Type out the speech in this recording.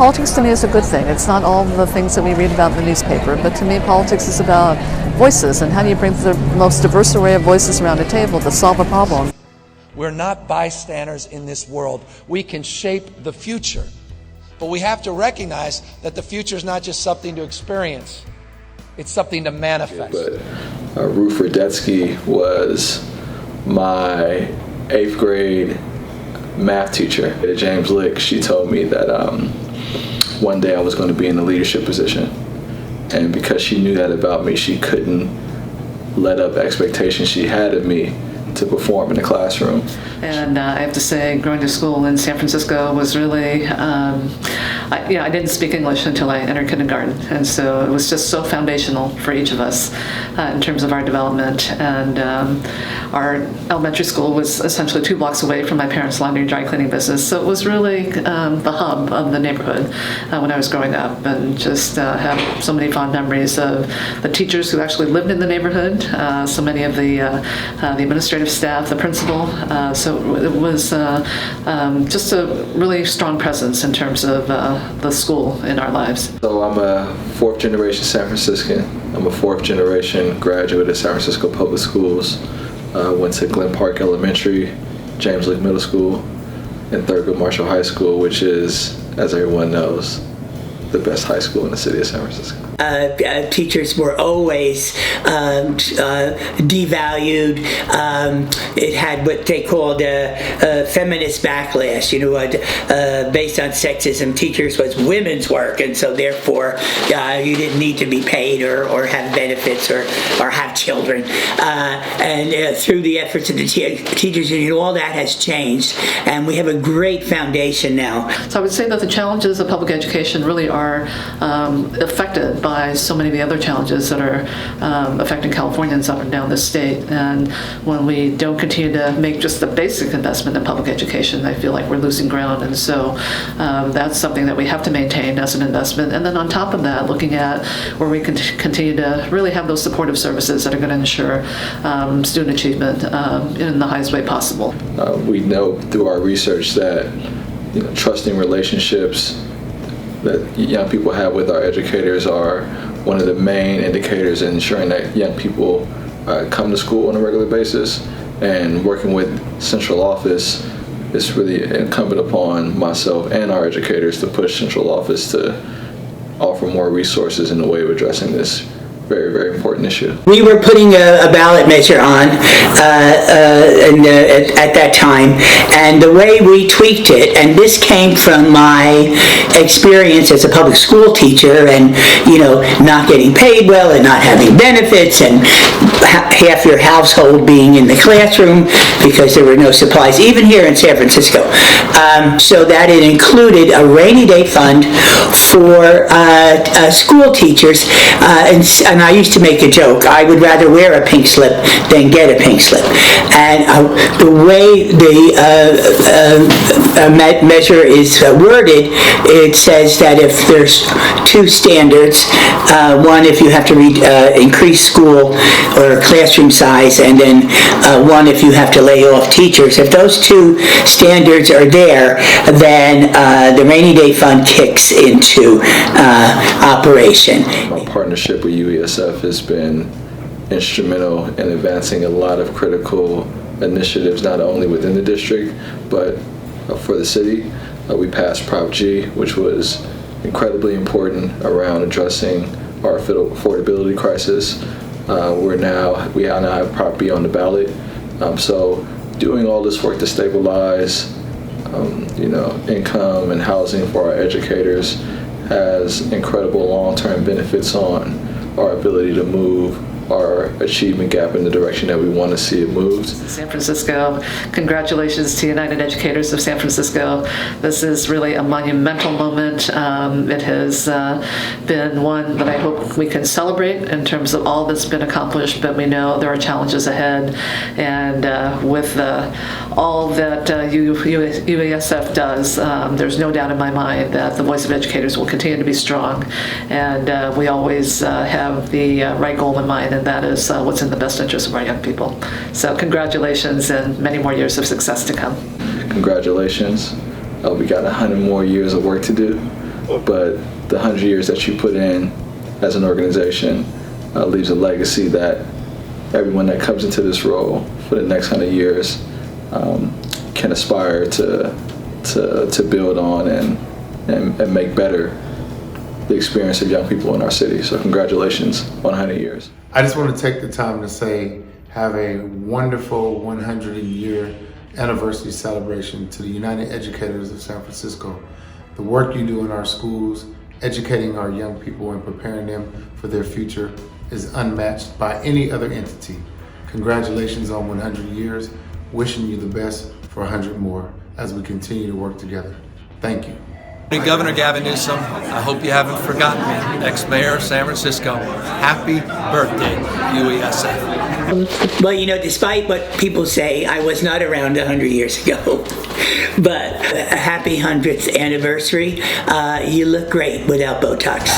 Politics to me is a good thing. It's not all the things that we read about in the newspaper, but to me politics is about voices and how do you bring the most diverse array of voices around a table to solve a problem. We're not bystanders in this world. We can shape the future. But we have to recognize that the future is not just something to experience. It's something to manifest. But Ruth Rudetsky was my 8th grade math teacher at James Lick. She told me that one day I was going to be in a leadership position. And because she knew that about me, she couldn't let up expectations she had of me to perform in the classroom. And I have to say, going to school in San Francisco was really, I didn't speak English until I entered kindergarten, and so it was just so foundational for each of us in terms of our development. And our elementary school was essentially 2 blocks away from my parents' laundry and dry cleaning business, so it was really the hub of the neighborhood when I was growing up, and just have so many fond memories of the teachers who actually lived in the neighborhood, so many of the administrators staff, the principal, so it was just a really strong presence in terms of the school in our lives. So I'm a 4th generation San Franciscan. I'm a 4th generation graduate of San Francisco Public Schools. Went to Glen Park Elementary, James Lick Middle School, and Thurgood Marshall High School, which is, as everyone knows, the best high school in the city of San Francisco. Teachers were always devalued. It had what they called a feminist backlash, based on sexism. Teachers was women's work, and so therefore you didn't need to be paid or have benefits or have children. And through the efforts of the teachers union, all that has changed, and we have a great foundation now. So I would say that the challenges of public education really are affected by so many of the other challenges that are affecting Californians up and down the state. And when we don't continue to make just the basic investment in public education, I feel like we're losing ground. And so that's something that we have to maintain as an investment. And then on top of that, looking at where we can continue to really have those supportive services that are going to ensure student achievement in the highest way possible. We know through our research that trusting relationships that young people have with our educators are one of the main indicators in ensuring that young people come to school on a regular basis. And working with central office, it's really incumbent upon myself and our educators to push central office to offer more resources in the way of addressing this very, very important issue. We were putting a ballot measure on at that time, and the way we tweaked it, and this came from my experience as a public school teacher, and not getting paid well and not having benefits, and half your household being in the classroom because there were no supplies, even here in San Francisco. So that it included a rainy day fund for school teachers, and I used to make a joke, I would rather wear a pink slip than get a pink slip. And the way the measure is worded, it says that if there's 2 standards, one if you have to increase school or classroom size, and then one if you have to lay off teachers. If those 2 standards are there, then the rainy day fund kicks into operation. My partnership with UESF has been instrumental in advancing a lot of critical initiatives, not only within the district, but for the city. We passed Prop G, which was incredibly important around addressing our affordability crisis. We now have Prop B on the ballot. So doing all this work to stabilize income and housing for our educators has incredible long-term benefits on our ability to move our achievement gap in the direction that we want to see it moved. San Francisco, congratulations to United Educators of San Francisco. This is really a monumental moment. It has been one that I hope we can celebrate in terms of all that's been accomplished, but we know there are challenges ahead. And with all that UESF does, there's no doubt in my mind that the voice of educators will continue to be strong. And we always have the right goal in mind, and that is what's in the best interest of our young people. So congratulations, and many more years of success to come. Congratulations. We got 100 more years of work to do, but the 100 years that you put in as an organization leaves a legacy that everyone that comes into this role for the next 100 years can aspire to build on and make better the experience of young people in our city. So congratulations on 100 years. I just want to take the time to say, have a wonderful 100-year anniversary celebration to the United Educators of San Francisco. The work you do in our schools, educating our young people and preparing them for their future is unmatched by any other entity. Congratulations on 100 years. Wishing you the best for 100 more as we continue to work together. Thank you. Governor Gavin Newsom, I hope you haven't forgotten me, ex-mayor of San Francisco. Happy birthday, UESF. Well, you know, despite what people say, I was not around 100 years ago. But a happy 100th anniversary. You look great without Botox.